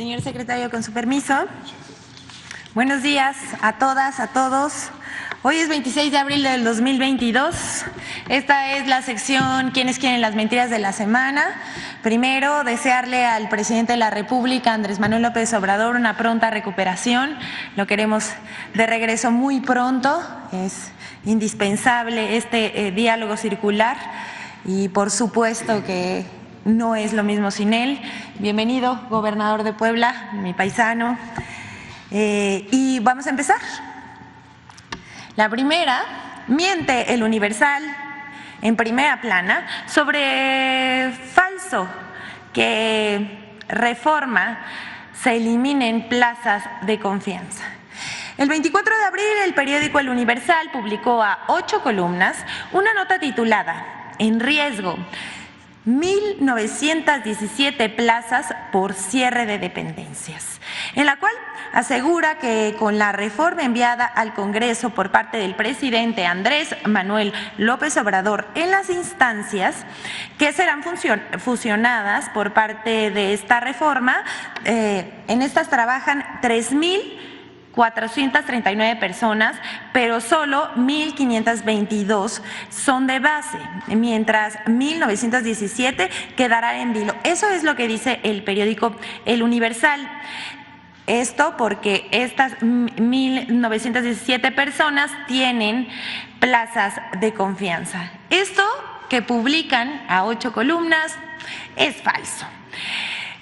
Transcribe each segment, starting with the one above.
Señor secretario, con su permiso. Buenos días a todas, a todos. Hoy es 26 de abril del 2022. Esta es la sección ¿Quiénes quieren las mentiras de la semana? Primero, desearle al presidente de la República, Andrés Manuel López Obrador, una pronta recuperación. Lo queremos de regreso muy pronto. Es indispensable este diálogo circular y por supuesto que no es lo mismo sin él. Bienvenido, gobernador de Puebla, mi paisano. Y vamos a empezar. La primera, miente el Universal en primera plana sobre falso que Reforma se eliminen plazas de confianza. El 24 de abril el periódico El Universal publicó a 8 columnas una nota titulada En riesgo, 1,917 plazas por cierre de dependencias, en la cual asegura que con la reforma enviada al Congreso por parte del presidente Andrés Manuel López Obrador en las instancias que serán fusionadas por parte de esta reforma, en estas trabajan 3,439 personas, pero solo 1,522 son de base, mientras 1,917 quedarán en vilo. Eso es lo que dice el periódico El Universal. Esto porque estas 1,917 personas tienen plazas de confianza. Esto que publican a 8 columnas es falso.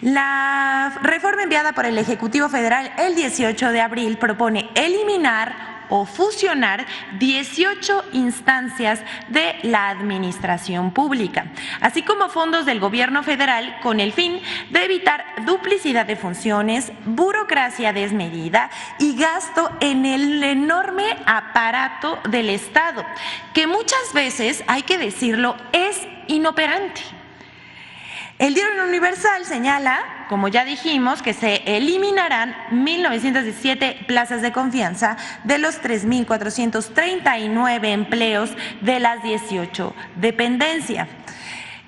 La reforma enviada por el Ejecutivo Federal el 18 de abril propone eliminar o fusionar 18 instancias de la administración pública, así como fondos del gobierno federal con el fin de evitar duplicidad de funciones, burocracia desmedida y gasto en el enorme aparato del Estado, que muchas veces, hay que decirlo, es inoperante. El diario Universal señala, como ya dijimos, que se eliminarán 1,917 plazas de confianza de los 3,439 empleos de las 18 dependencias.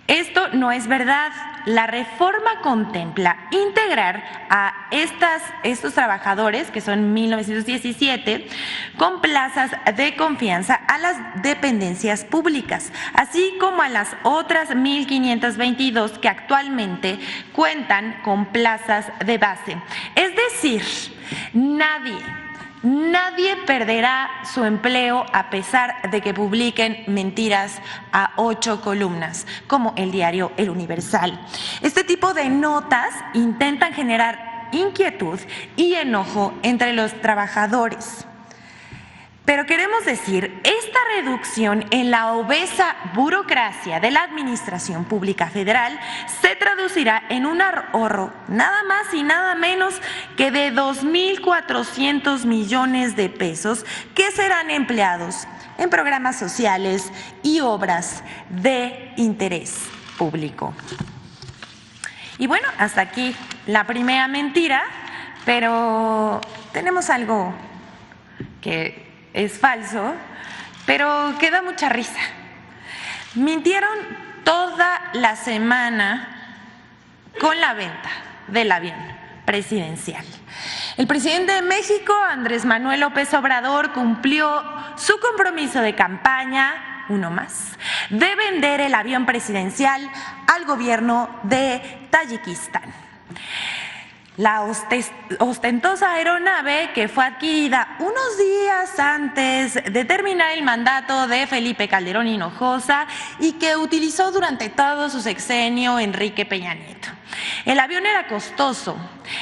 Esto no es verdad. La reforma contempla integrar a estos trabajadores, que son 1,917, con plazas de confianza a las dependencias públicas, así como a las otras 1,522 que actualmente cuentan con plazas de base. Es decir, Nadie perderá su empleo a pesar de que publiquen mentiras a 8 columnas, como el diario El Universal. Este tipo de notas intentan generar inquietud y enojo entre los trabajadores. Pero queremos decir, esta reducción en la obesa burocracia de la Administración Pública Federal se traducirá en un ahorro nada más y nada menos que de 2,400 millones de pesos que serán empleados en programas sociales y obras de interés público. Y bueno, hasta aquí la primera mentira, pero tenemos algo que es falso, pero que da mucha risa. Mintieron toda la semana con la venta del avión presidencial. El presidente de México, Andrés Manuel López Obrador, cumplió su compromiso de campaña, uno más, de vender el avión presidencial al gobierno de Tayikistán. La ostentosa aeronave, que fue adquirida unos días antes de terminar el mandato de Felipe Calderón Hinojosa y que utilizó durante todo su sexenio Enrique Peña Nieto. El avión era costoso,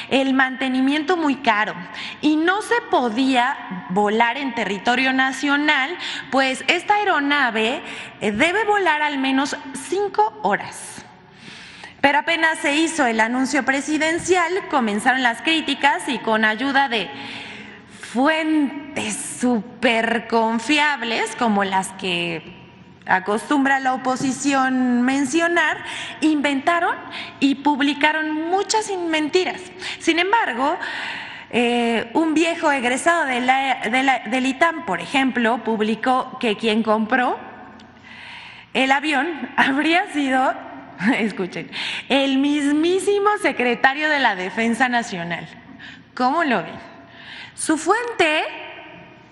el mantenimiento muy caro y no se podía volar en territorio nacional, pues esta aeronave debe volar al menos 5 horas. Pero apenas se hizo el anuncio presidencial, comenzaron las críticas y con ayuda de fuentes súper confiables, como las que acostumbra la oposición mencionar, inventaron y publicaron muchas mentiras. Sin embargo, un viejo egresado del ITAM, por ejemplo, publicó que quien compró el avión habría sido escuchen, el mismísimo secretario de la Defensa Nacional. ¿Cómo lo ven? Su fuente,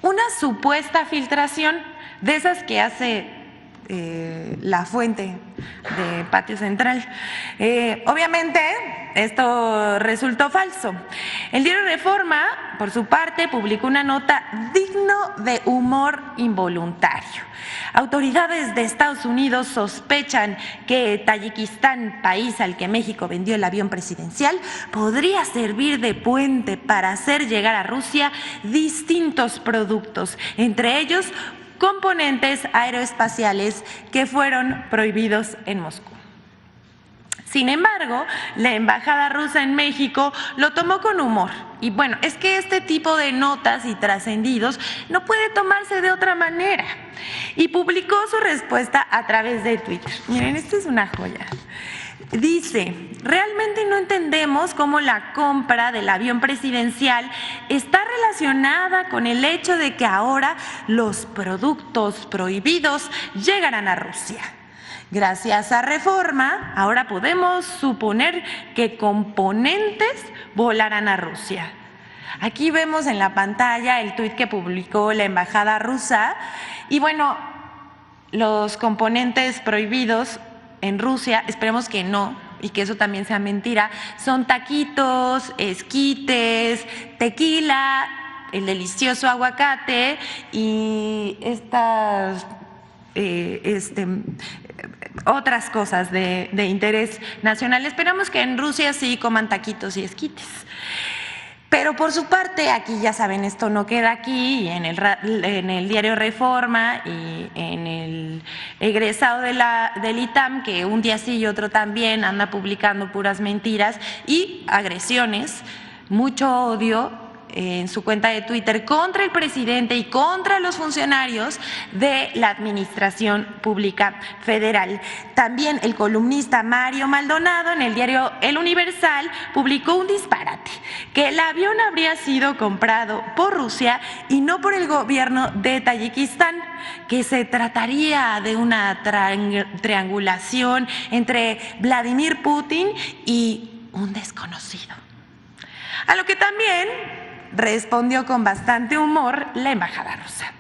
una supuesta filtración de esas que hace la fuente de Patio Central. Obviamente, esto resultó falso. El diario Reforma, por su parte, publicó una nota digno de humor involuntario. Autoridades de Estados Unidos sospechan que Tayikistán, país al que México vendió el avión presidencial, podría servir de puente para hacer llegar a Rusia distintos productos, entre ellos componentes aeroespaciales que fueron prohibidos en Moscú. Sin embargo, la embajada rusa en México lo tomó con humor. Y bueno, es que este tipo de notas y trascendidos no puede tomarse de otra manera. Y publicó su respuesta a través de Twitter. Miren, esto es una joya. Dice, realmente no entendemos cómo la compra del avión presidencial está relacionada con el hecho de que ahora los productos prohibidos llegarán a Rusia. Gracias a Reforma, ahora podemos suponer que componentes volarán a Rusia. Aquí vemos en la pantalla el tuit que publicó la embajada rusa y bueno, los componentes prohibidos en Rusia, esperemos que no y que eso también sea mentira, son taquitos, esquites, tequila, el delicioso aguacate y estas otras cosas de interés nacional. Esperamos que en Rusia sí coman taquitos y esquites. Pero por su parte, aquí ya saben, esto no queda aquí, en el diario Reforma y en el egresado del ITAM, que un día sí y otro también anda publicando puras mentiras y agresiones, mucho odio en su cuenta de Twitter contra el presidente y contra los funcionarios de la Administración Pública Federal. También el columnista Mario Maldonado en el diario El Universal publicó un disparate, que el avión habría sido comprado por Rusia y no por el gobierno de Tayikistán, que se trataría de una triangulación entre Vladimir Putin y un desconocido. A lo que también respondió con bastante humor la embajada rusa.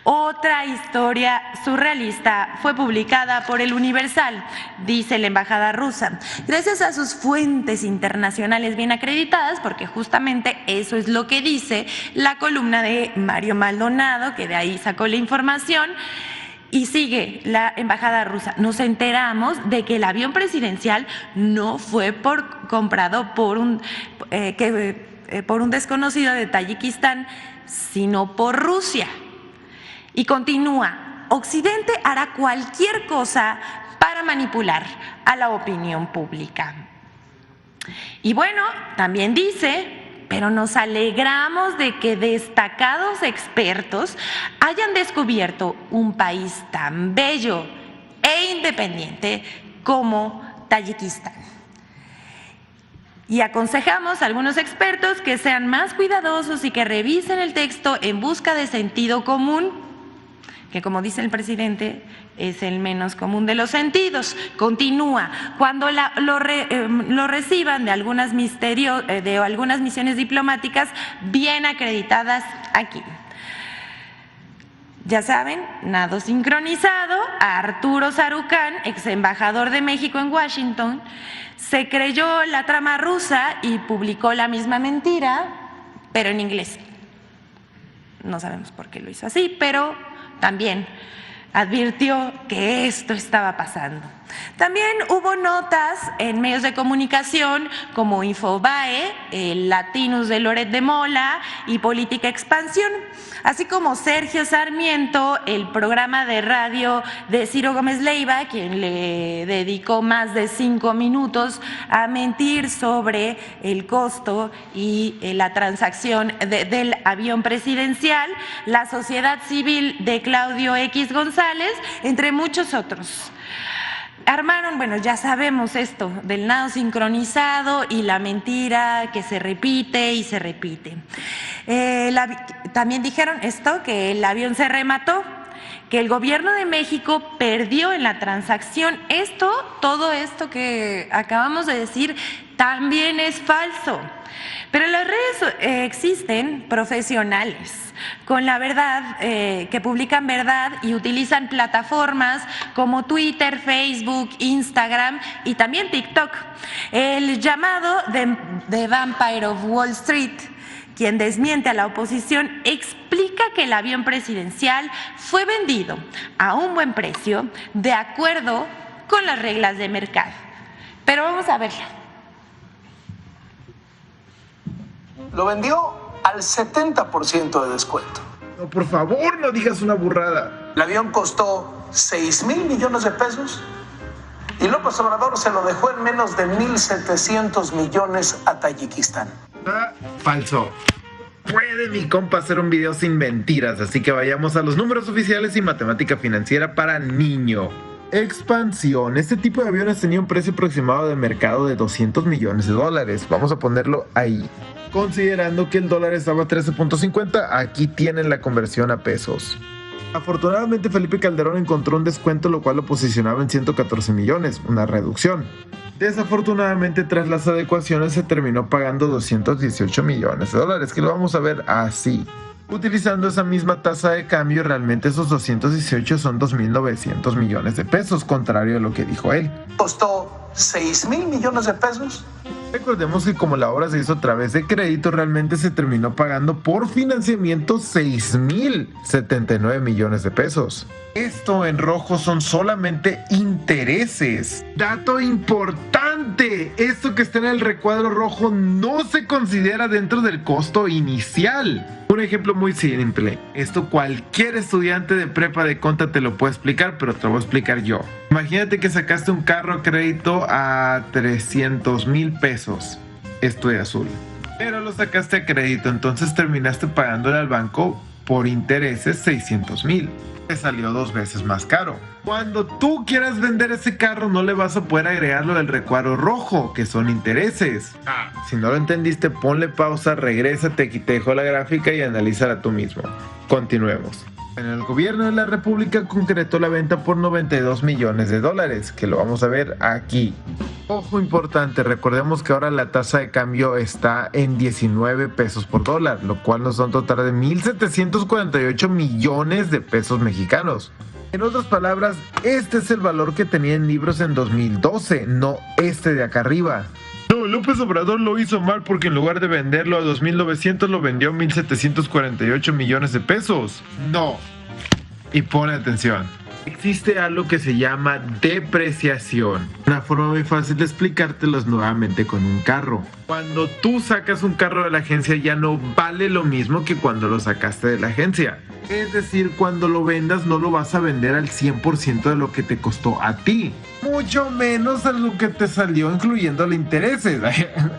Otra historia surrealista fue publicada por El Universal, dice la embajada rusa. Gracias a sus fuentes internacionales bien acreditadas, porque justamente eso es lo que dice la columna de Mario Maldonado, que de ahí sacó la información, y sigue la embajada rusa. Nos enteramos de que el avión presidencial no fue comprado por un desconocido de Tayikistán, sino por Rusia. Y continúa, Occidente hará cualquier cosa para manipular a la opinión pública. Y bueno, también dice, pero nos alegramos de que destacados expertos hayan descubierto un país tan bello e independiente como Tayikistán. Y aconsejamos a algunos expertos que sean más cuidadosos y que revisen el texto en busca de sentido común, que como dice el presidente, es el menos común de los sentidos. Continúa, cuando lo reciban de algunas misiones diplomáticas bien acreditadas aquí. Ya saben, nado sincronizado, Arturo Sarucán, ex embajador de México en Washington, se creyó la trama rusa y publicó la misma mentira, pero en inglés. No sabemos por qué lo hizo así, pero también advirtió que esto estaba pasando. También hubo notas en medios de comunicación como Infobae, el Latinus de Loret de Mola y Política Expansión, así como Sergio Sarmiento, el programa de radio de Ciro Gómez Leiva, quien le dedicó más de 5 minutos a mentir sobre el costo y la transacción del avión presidencial, la Sociedad Civil de Claudio X González, entre muchos otros. Armaron, bueno, ya sabemos esto del nado sincronizado y la mentira que se repite y se repite. También dijeron esto, que el avión se remató. que el gobierno de México perdió en la transacción. Todo esto que acabamos de decir, también es falso. Pero en las redes existen profesionales con la verdad, que publican verdad y utilizan plataformas como Twitter, Facebook, Instagram y también TikTok. El llamado The Vampire of Wall Street, quien desmiente a la oposición, explica que el avión presidencial fue vendido a un buen precio de acuerdo con las reglas de mercado. Pero vamos a verlo. Lo vendió al 70% de descuento. No, por favor, no digas una burrada. El avión costó 6,000 millones de pesos y López Obrador se lo dejó en menos de 1,700 millones a Tayikistán. Falso. Puede mi compa hacer un video sin mentiras, así que vayamos a los números oficiales y matemática financiera para niño. Expansión. Este tipo de aviones tenía un precio aproximado de mercado de $200 millones. Vamos a ponerlo ahí. Considerando que el dólar estaba a 13.50, aquí tienen la conversión a pesos. Afortunadamente Felipe Calderón encontró un descuento, lo cual lo posicionaba en 114 millones, una reducción. Desafortunadamente, tras las adecuaciones se terminó pagando 218 millones de dólares, que lo vamos a ver así. Utilizando esa misma tasa de cambio, realmente esos 218 son 2.900 millones de pesos, contrario a lo que dijo él. Costó 6,000 millones de pesos. Recordemos que como la obra se hizo a través de crédito, realmente se terminó pagando por financiamiento 6.079 millones de pesos. Esto en rojo son solamente intereses. Dato importante, esto que está en el recuadro rojo no se considera dentro del costo inicial. Un ejemplo muy simple, esto cualquier estudiante de prepa de conta te lo puede explicar, pero te lo voy a explicar yo. Imagínate que sacaste un carro a crédito a 300,000 pesos, esto de azul, pero lo sacaste a crédito, entonces terminaste pagándole al banco por intereses 600,000. Te salió 2 veces más caro. Cuando tú quieras vender ese carro, no le vas a poder agregar lo del recuadro rojo, que son intereses. Si no lo entendiste, ponle pausa, regrésate, aquí te dejo la gráfica y analízala tú mismo. Continuemos. El gobierno de la República concretó la venta por 92 millones de dólares, que lo vamos a ver aquí. Ojo importante, recordemos que ahora la tasa de cambio está en 19 pesos por dólar, lo cual nos da un total de 1.748 millones de pesos mexicanos. En otras palabras, este es el valor que tenía en libros en 2012, no este de acá arriba. No, López Obrador lo hizo mal porque en lugar de venderlo a 2.900 lo vendió a 1.748 millones de pesos. No. Y pone atención. Existe algo que se llama depreciación. Una forma muy fácil de explicártelo es nuevamente con un carro. Cuando tú sacas un carro de la agencia ya no vale lo mismo que cuando lo sacaste de la agencia. Es decir, cuando lo vendas no lo vas a vender al 100% de lo que te costó a ti. Mucho menos a lo que te salió incluyendo los intereses.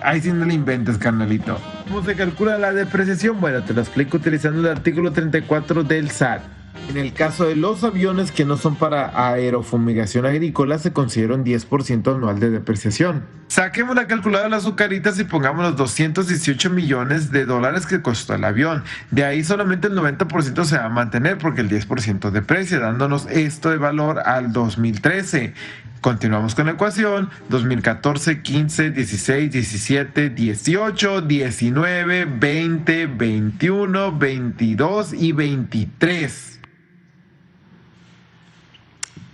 Ahí sí no le inventes, carnalito. ¿Cómo se calcula la depreciación? Bueno, te lo explico utilizando el artículo 34 del SAT. En el caso de los aviones que no son para aerofumigación agrícola, se considera un 10% anual de depreciación. Saquemos la calculadora de las azucaritas y pongamos los 218 millones de dólares que costó el avión. De ahí solamente el 90% se va a mantener porque el 10% deprecia, dándonos esto de valor al 2013. Continuamos con la ecuación: 2014, 15, 16, 17, 18, 19, 20, 21, 22 y 23.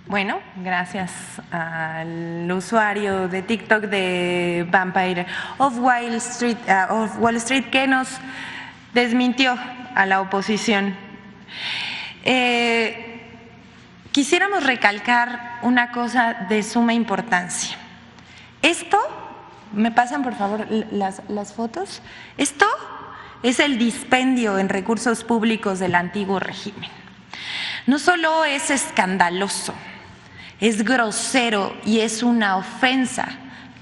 Bueno, gracias al usuario de TikTok de Vampire of Wall Street, que nos desmintió a la oposición. Quisiéramos recalcar una cosa de suma importancia. Esto, ¿me pasan por favor las fotos? Esto es el dispendio en recursos públicos del antiguo régimen. No solo es escandaloso, es grosero y es una ofensa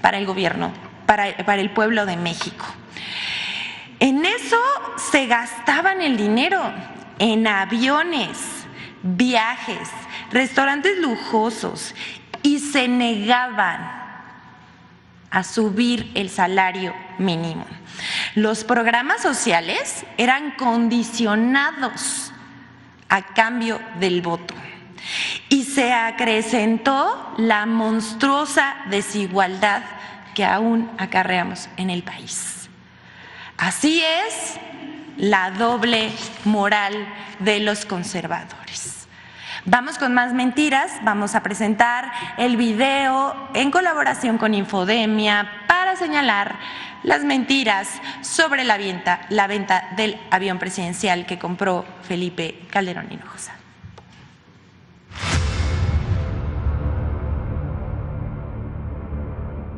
para el gobierno, para el pueblo de México. En eso se gastaban el dinero, en aviones, viajes, restaurantes lujosos, y se negaban a subir el salario mínimo. Los programas sociales eran condicionados a cambio del voto. Y se acrecentó la monstruosa desigualdad que aún acarreamos en el país. Así es la doble moral de los conservadores. Vamos con más mentiras, vamos a presentar el video en colaboración con Infodemia para señalar las mentiras sobre la venta del avión presidencial que compró Felipe Calderón Hinojosa.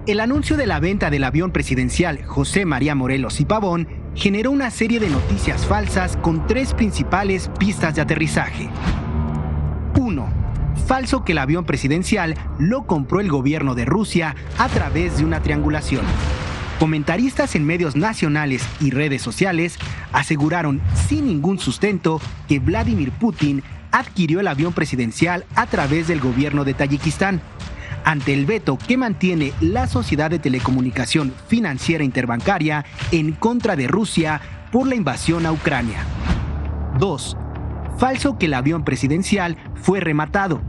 El anuncio de la venta del avión presidencial José María Morelos y Pavón generó una serie de noticias falsas con tres principales pistas de aterrizaje. 1. Falso que el avión presidencial lo compró el gobierno de Rusia a través de una triangulación. Comentaristas en medios nacionales y redes sociales aseguraron sin ningún sustento que Vladimir Putin adquirió el avión presidencial a través del gobierno de Tayikistán, ante el veto que mantiene la Sociedad de Telecomunicación Financiera Interbancaria en contra de Rusia por la invasión a Ucrania. 2. Falso que el avión presidencial fue rematado.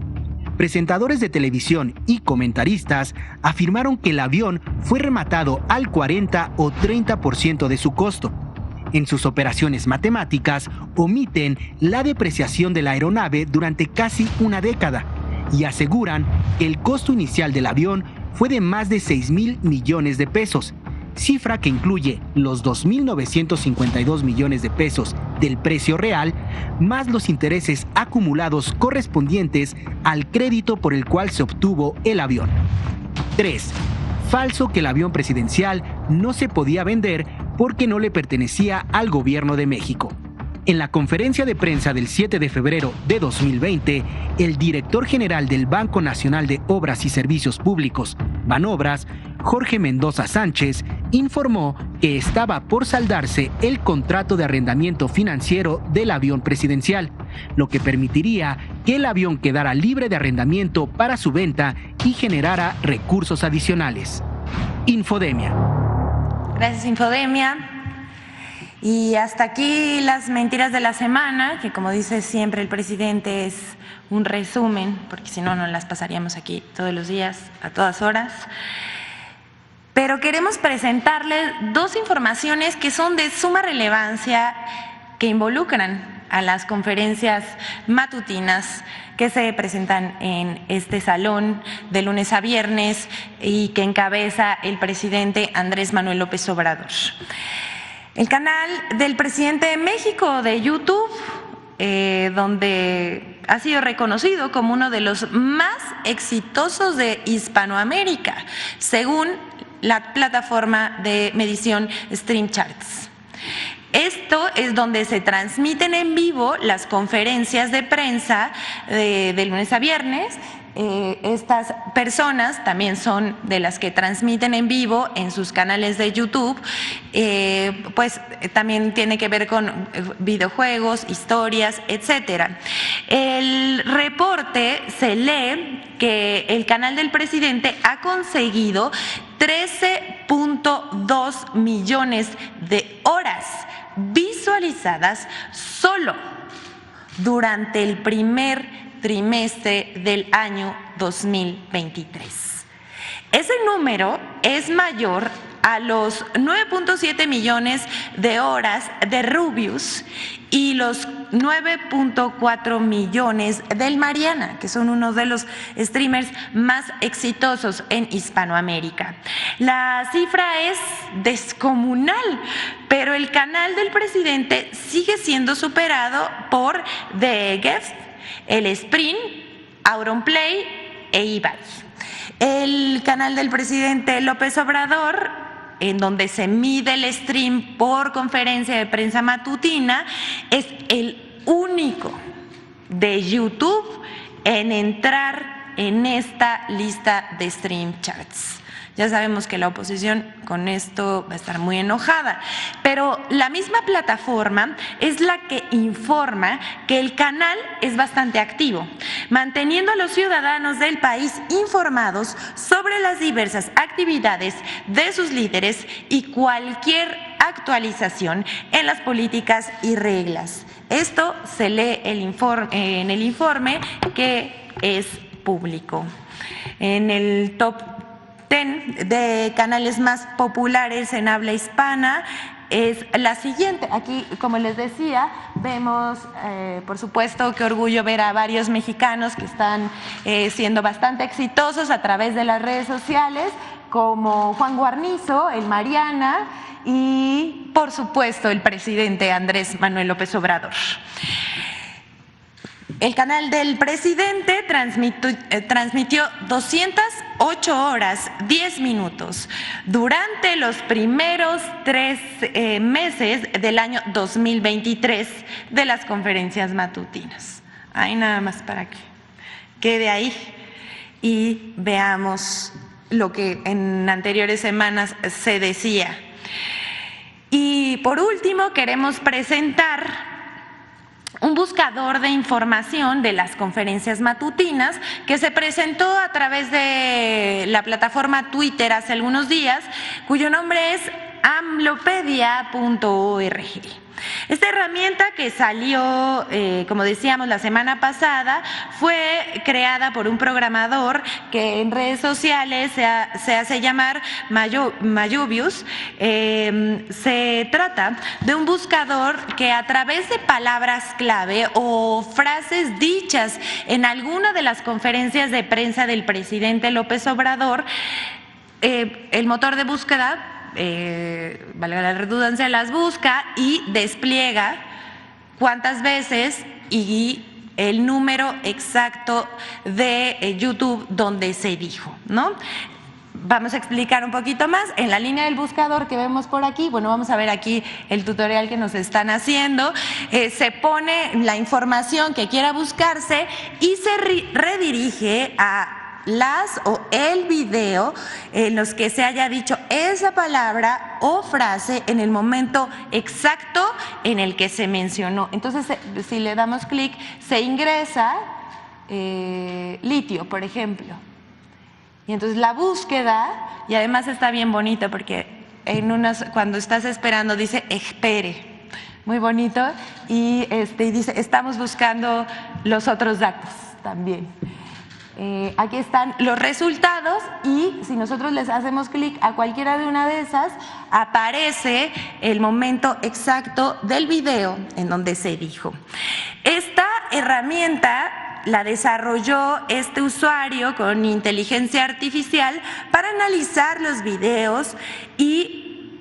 Presentadores de televisión y comentaristas afirmaron que el avión fue rematado al 40 o 30% de su costo. En sus operaciones matemáticas omiten la depreciación de la aeronave durante casi una década y aseguran que el costo inicial del avión fue de más de 6,000 millones de pesos, cifra que incluye los 2,952 millones de pesos del precio real, más los intereses acumulados correspondientes al crédito por el cual se obtuvo el avión. 3. Falso que el avión presidencial no se podía vender porque no le pertenecía al gobierno de México. En la conferencia de prensa del 7 de febrero de 2020, el director general del Banco Nacional de Obras y Servicios Públicos, Banobras, Jorge Mendoza Sánchez, informó que estaba por saldarse el contrato de arrendamiento financiero del avión presidencial, lo que permitiría que el avión quedara libre de arrendamiento para su venta y generara recursos adicionales. Infodemia. Gracias, Infodemia. Y hasta aquí las mentiras de la semana, que como dice siempre el presidente es un resumen, porque si no, no las pasaríamos aquí todos los días, a todas horas. Pero queremos presentarles dos informaciones que son de suma relevancia, que involucran a las conferencias matutinas que se presentan en este salón de lunes a viernes y que encabeza el presidente Andrés Manuel López Obrador. El canal del presidente de México de YouTube, donde ha sido reconocido como uno de los más exitosos de Hispanoamérica, según la plataforma de medición Stream Charts. Esto es donde se transmiten en vivo las conferencias de prensa de lunes a viernes. Estas personas también son de las que transmiten en vivo en sus canales de YouTube, pues también tiene que ver con videojuegos, historias, etcétera. El reporte se lee que el canal del presidente ha conseguido 13.2 millones de horas visualizadas solo durante el primer trimestre del año 2023. Ese número es mayor a los 9.7 millones de horas de Rubius y los 9.4 millones del Mariana, que son uno de los streamers más exitosos en Hispanoamérica. La cifra es descomunal, pero el canal del presidente sigue siendo superado por The Guest, el Sprint, Auronplay e Ibai. El canal del presidente López Obrador, en donde se mide el stream por conferencia de prensa matutina, es el único de YouTube en entrar en esta lista de Stream Charts. Ya sabemos que la oposición con esto va a estar muy enojada, pero la misma plataforma es la que informa que el canal es bastante activo, manteniendo a los ciudadanos del país informados sobre las diversas actividades de sus líderes y cualquier actualización en las políticas y reglas Esto se lee en el informe que es público. En el top 10 de canales más populares en habla hispana es la siguiente. Aquí, como les decía, vemos, por supuesto, qué orgullo ver a varios mexicanos que están siendo bastante exitosos a través de las redes sociales, como Juan Guarnizo, el Mariana y, por supuesto, el presidente Andrés Manuel López Obrador. El canal del presidente transmitió 208 horas, 10 minutos durante los primeros 3 meses del año 2023 de las conferencias matutinas. Ahí nada más para que quede ahí y veamos lo que en anteriores semanas se decía. Y por último, queremos presentar un buscador de información de las conferencias matutinas que se presentó a través de la plataforma Twitter hace algunos días, cuyo nombre es amlopedia.org. Esta herramienta que salió, como decíamos, la semana pasada, fue creada por un programador que en redes sociales se hace llamar Mayubius. Se trata de un buscador que a través de palabras clave o frases dichas en alguna de las conferencias de prensa del presidente López Obrador, el motor de búsqueda, valga la redundancia, las busca y despliega cuántas veces y el número exacto de YouTube donde se dijo, ¿no? Vamos a explicar un poquito más. En la línea del buscador que vemos por aquí, bueno, vamos a ver aquí el tutorial que nos están haciendo. Se pone la información que quiera buscarse y se redirige a las o el video en los que se haya dicho esa palabra o frase en el momento exacto en el que se mencionó. Entonces, si le damos clic, se ingresa litio, por ejemplo. Y entonces la búsqueda, y además está bien bonito porque cuando estás esperando dice espere, muy bonito, y dice estamos buscando los otros datos también. Aquí están los resultados y si nosotros les hacemos clic a cualquiera de una de esas, aparece el momento exacto del video en donde se dijo. Esta herramienta la desarrolló este usuario con inteligencia artificial para analizar los videos y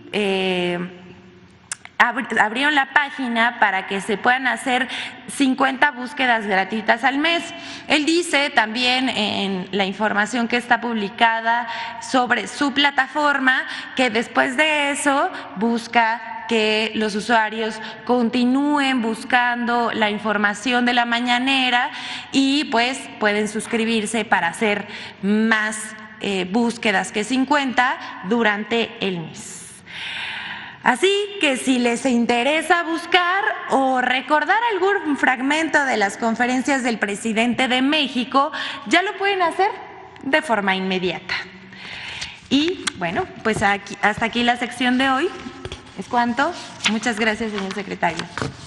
abrieron la página para que se puedan hacer 50 búsquedas gratuitas al mes. Él dice también en la información que está publicada sobre su plataforma que después de eso busca que los usuarios continúen buscando la información de la mañanera y pues pueden suscribirse para hacer más búsquedas que 50 durante el mes. Así que si les interesa buscar o recordar algún fragmento de las conferencias del presidente de México, ya lo pueden hacer de forma inmediata. Y bueno, pues hasta aquí la sección de hoy. ¿Es cuanto? Muchas gracias, señor secretario.